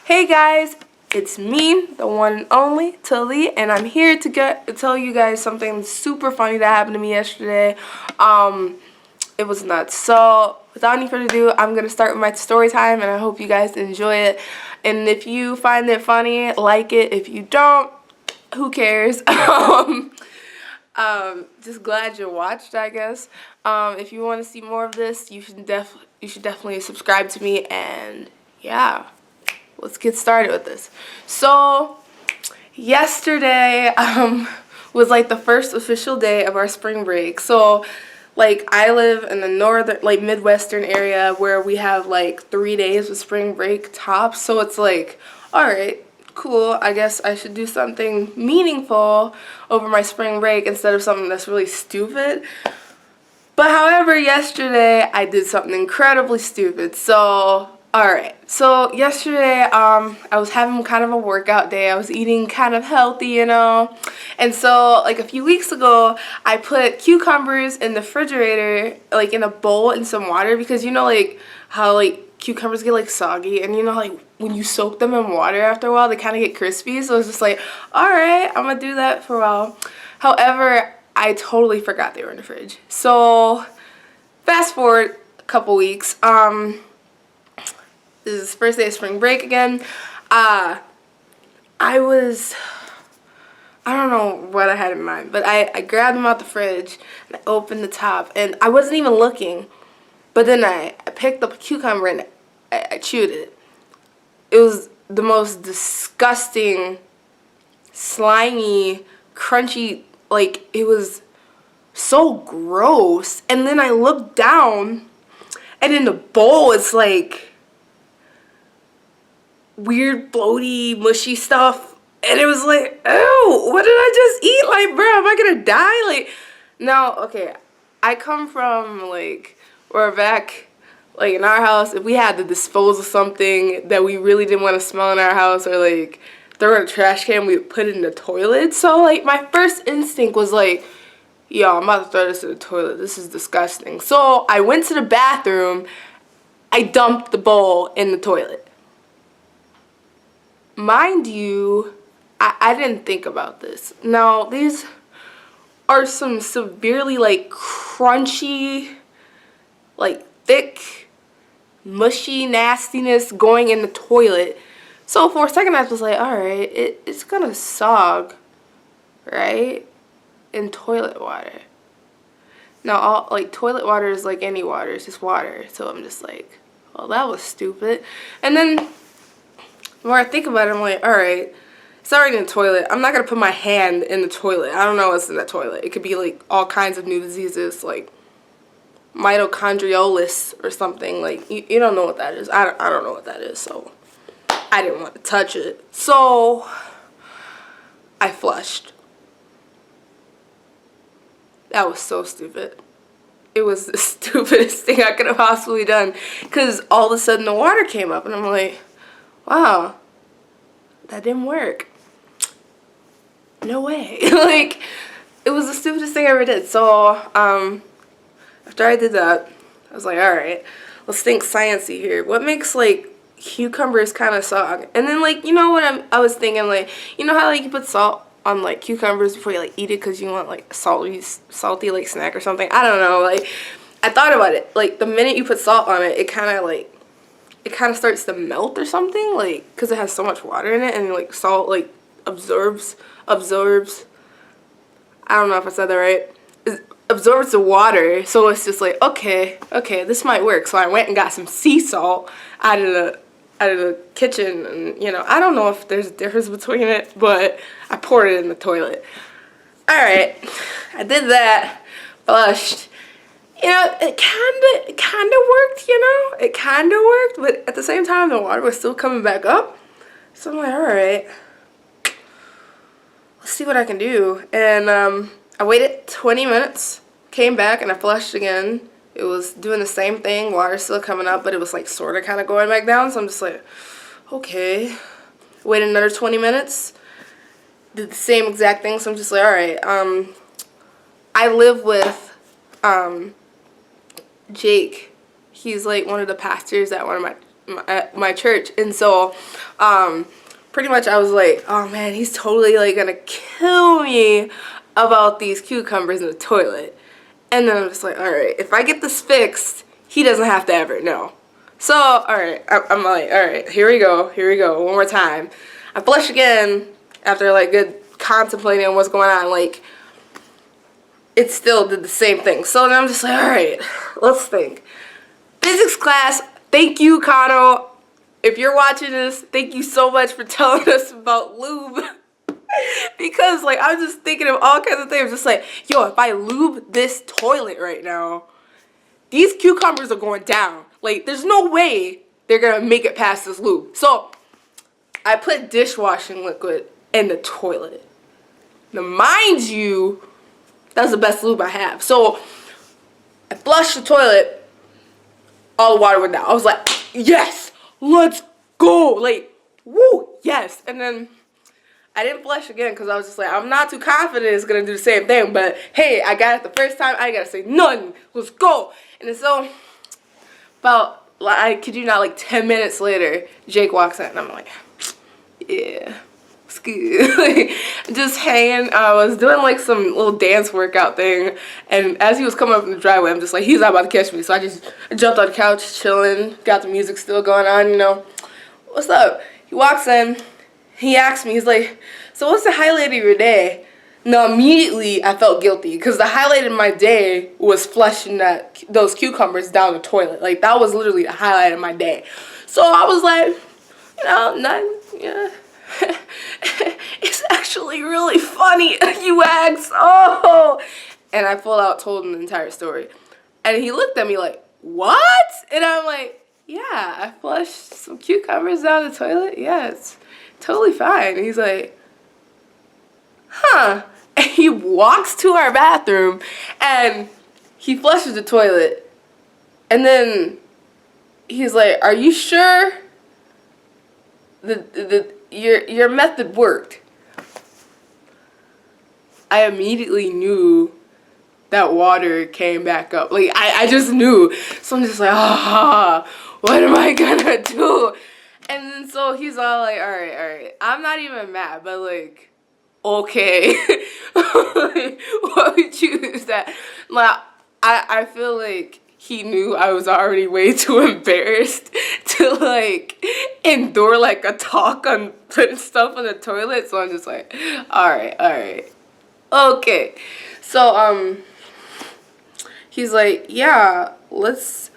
Hey guys, it's me, the one and only Tilly, and I'm here to tell you guys something super funny that happened to me yesterday. It was nuts. So without any further ado, I'm gonna start with my story time, and I hope you guys enjoy it. And if you find it funny, like it. If you don't, who cares? Just glad you watched, I guess. If you want to see more of this, you should definitely subscribe to me, and yeah. Let's get started with this. So yesterday was like the first official day of our spring break. So like I live in the northern, like Midwestern area where we have like 3 days of spring break tops. So it's like, all right, cool, I guess I should do something meaningful over my spring break instead of something that's really stupid. But however, yesterday I did something incredibly stupid. So alright, so yesterday I was having kind of a workout day. I was eating kind of healthy, you know. And so like a few weeks ago, I put cucumbers in the refrigerator, like in a bowl in some water, because you know like how like cucumbers get like soggy, and you know like when you soak them in water after a while, they kind of get crispy. So it's just like, alright, I'm gonna do that for a while. However, I totally forgot they were in the fridge. So fast forward a couple weeks, this is the first day of spring break again. I don't know what I had in mind, but I grabbed them out the fridge and I opened the top, and I wasn't even looking, but then I picked up a cucumber and I chewed it. It was the most disgusting, slimy, crunchy, like it was so gross. And then I looked down, and in the bowl it's like weird, bloaty, mushy stuff, and it was like, ew, what did I just eat? Like, bro, am I gonna die? Like, now, okay, I come from, like, or back, like, in our house, if we had to dispose of something that we really didn't want to smell in our house, or, like, throw in a trash can, we would put it in the toilet. So, like, my first instinct was, like, yo, I'm about to throw this in the toilet. This is disgusting. So, I went to the bathroom. I dumped the bowl in the toilet. Mind you, I didn't think about this. Now, these are some severely, like, crunchy, like, thick, mushy nastiness going in the toilet. So for a second, I was like, alright, it's gonna sog, right, in toilet water. Now, like, toilet water is like any water. It's just water. So I'm just like, well, that was stupid. And then the more I think about it, I'm like, alright, it's already in the toilet. I'm not going to put my hand in the toilet. I don't know what's in that toilet. It could be like all kinds of new diseases, like mitochondriosis or something. Like, you don't know what that is. I don't know what that is, so I didn't want to touch it. So I flushed. That was so stupid. It was the stupidest thing I could have possibly done, because all of a sudden the water came up, and I'm like, wow, that didn't work. No way. Like, it was the stupidest thing I ever did. So, after I did that, I was like, alright, let's think sciencey here. What makes, like, cucumbers kind of sog? And then, like, you know what I was thinking, like, you know how, like, you put salt on, like, cucumbers before you, like, eat it because you want, like, salty, like, snack or something? I don't know. Like, I thought about it. Like, the minute you put salt on it, it kind of starts to melt or something, like, because it has so much water in it, and like salt like absorbs. I don't know if I said that right. It absorbs the water, so it's just like, okay, this might work. So I went and got some sea salt out of the kitchen, and you know, I don't know if there's a difference between it, but I poured it in the toilet. All right, I did that, flushed. You know, it kind of worked, you know? It kind of worked, but at the same time, the water was still coming back up. So I'm like, alright, let's see what I can do. And I waited 20 minutes, came back, and I flushed again. It was doing the same thing, water still coming up, but it was like sort of kind of going back down. So I'm just like, okay. Waited another 20 minutes, did the same exact thing. So I'm just like, alright, I live with Jake. He's like one of the pastors at one of my church, and so Pretty much I was like, oh man, he's totally like gonna kill me about these cucumbers in the toilet. And then I'm just like, all right, if I get this fixed, he doesn't have to ever know. So, all right, I'm like, all right, here we go, one more time. I flush again after like good contemplating on what's going on. Like, it still did the same thing. So then I'm just like, all right, let's think. Physics class, thank you, Kano. If you're watching this, thank you so much for telling us about lube. Because, like, I'm just thinking of all kinds of things. Just like, yo, if I lube this toilet right now, these cucumbers are going down. Like, there's no way they're going to make it past this lube. So, I put dishwashing liquid in the toilet. Now, mind you, that's the best lube I have. So, I flushed the toilet. All the water went down. I was like, yes, let's go. Like, woo, yes. And then I didn't flush again because I was just like, I'm not too confident it's going to do the same thing. But, hey, I got it the first time. I got to say nothing. Let's go. And then so, about, I kid you not, like 10 minutes later, Jake walks in. And I'm like, yeah, it's good. Like, just hanging. I was doing like some little dance workout thing. And as he was coming up in the driveway, I'm just like, he's not about to catch me. So I jumped on the couch, chilling. Got the music still going on, you know. What's up? He walks in. He asked me, he's like, so what's the highlight of your day? Now, immediately, I felt guilty because the highlight of my day was flushing those cucumbers down the toilet. Like, that was literally the highlight of my day. So I was like, you know, nothing, yeah. It's actually really funny, you ask. Oh. And I full out told him the entire story. And he looked at me like, what? And I'm like, yeah, I flushed some cucumbers down the toilet. Yeah, it's totally fine. And he's like, huh. And he walks to our bathroom and he flushes the toilet. And then he's like, are you sure your method worked? I immediately knew that water came back up. Like, I just knew. So I'm just like, what am I gonna do? And then so he's all like, all right. I'm not even mad, but like, okay. What would you use that? Like, I feel like he knew I was already way too embarrassed to like endure like a talk on putting stuff in the toilet. So I'm just like, all right. Okay. So, he's like, yeah, let's,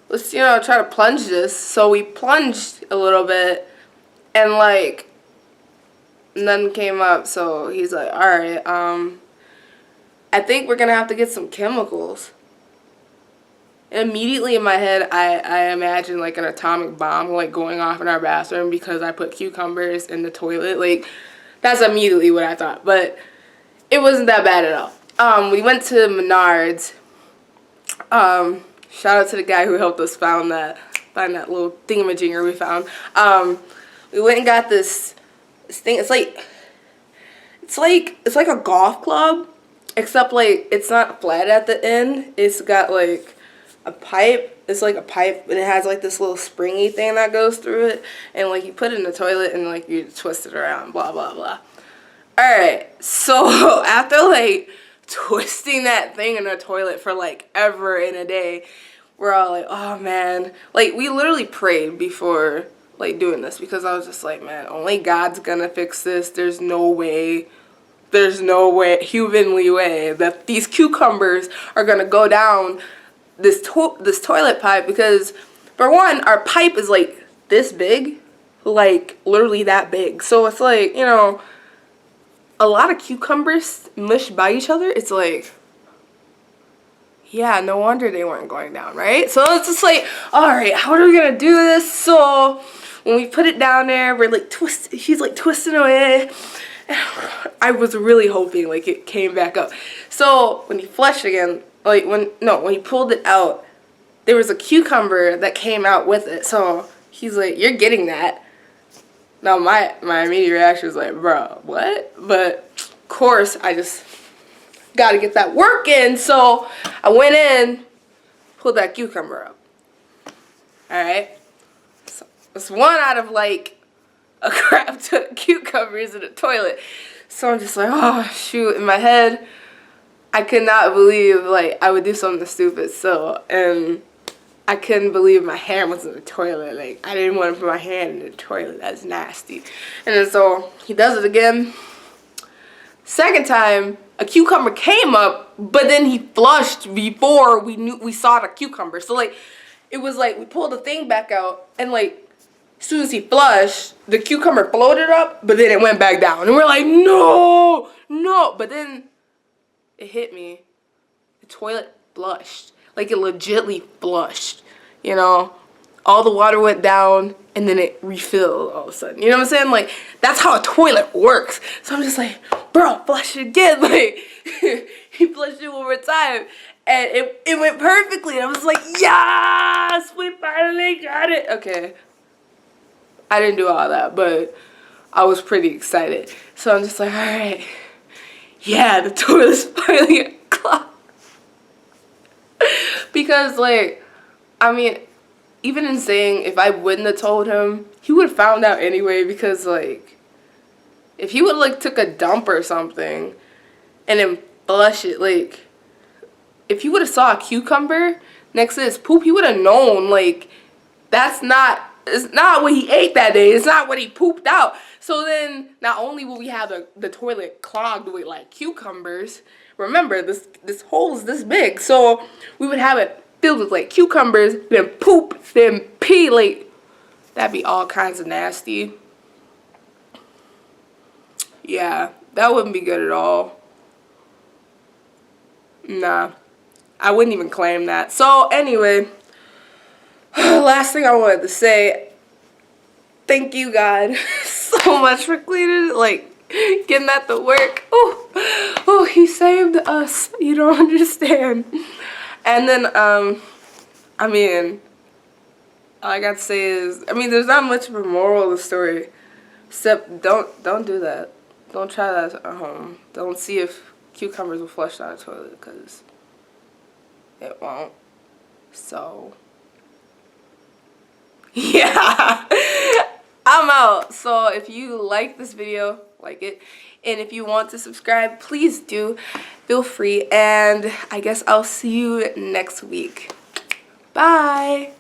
you know, try to plunge this. So we plunged a little bit and like, nothing came up. So he's like, all right, I think we're going to have to get some chemicals. And immediately in my head, I imagine like an atomic bomb like going off in our bathroom because I put cucumbers in the toilet. Like, that's immediately what I thought. But it wasn't that bad at all. We went to Menards. Shout out to the guy who helped us find that little thingamajinger we found. We went and got this thing. It's like a golf club, except like it's not flat at the end. It's got like a pipe. It's like a pipe, and it has like this little springy thing that goes through it, and like you put it in the toilet and like you twist it around, blah blah blah. Alright, so after like twisting that thing in the toilet for like ever in a day, we're all like, oh man. Like, we literally prayed before like doing this because I was just like, man, only God's gonna fix this. There's no way, humanly way that these cucumbers are gonna go down this toilet pipe, because for one, our pipe is like this big, like literally that big. So it's like, you know, a lot of cucumbers mushed by each other. It's like, yeah, no wonder they weren't going down, right? So it's just like, all right, how are we gonna do this? So when we put it down there, we're like she's like twisting away. I was really hoping like it came back up. So when he flushed again, like when he pulled it out, there was a cucumber that came out with it. So he's like, you're getting that. Now my immediate reaction was like, bro, what? But of course I just gotta get that work in. So I went in, pulled that cucumber up. Alright. So it's one out of like a crap ton of cucumbers in the toilet. So I'm just like, oh shoot, in my head, I could not believe like I would do something stupid. So, and I couldn't believe my hand was in the toilet. Like, I didn't want to put my hand in the toilet. That's nasty. And then so he does it again. Second time, a cucumber came up, but then he flushed before we saw the cucumber. So like, it was like we pulled the thing back out, and like as soon as he flushed, the cucumber floated up, but then it went back down. And we're like, no, no. But then it hit me. The toilet flushed. Like, it legitly flushed, you know? All the water went down, and then it refilled all of a sudden. You know what I'm saying? Like, that's how a toilet works. So I'm just like, bro, flush it again. Like, he flushed it one more time, and it went perfectly. And I was like, yes, we finally got it. Okay. I didn't do all that, but I was pretty excited. So I'm just like, all right. Yeah, the toilet's finally clogged. Because, like, I mean, even in saying if I wouldn't have told him, he would have found out anyway. Because, like, if he would like took a dump or something and then flush it, like, if he would have saw a cucumber next to his poop, he would have known, like, it's not what he ate that day. It's not what he pooped out. So then, not only will we have the toilet clogged with, like, cucumbers. Remember, this hole is this big. So we would have it filled with, like, cucumbers, then poop, then pee. Like, that'd be all kinds of nasty. Yeah, that wouldn't be good at all. Nah, I wouldn't even claim that. So anyway, last thing I wanted to say, thank you, God, so much for cleaning, like, getting that to work. Oh, he saved us. You don't understand. And then, I mean, all I got to say is, I mean, there's not much of a moral of the story, except don't do that. Don't try that at home. Don't see if cucumbers will flush down the toilet, because it won't. So, yeah. I'm out. So if you like this video, like it, and if you want to subscribe, please do. Feel free, and I guess I'll see you next week. Bye.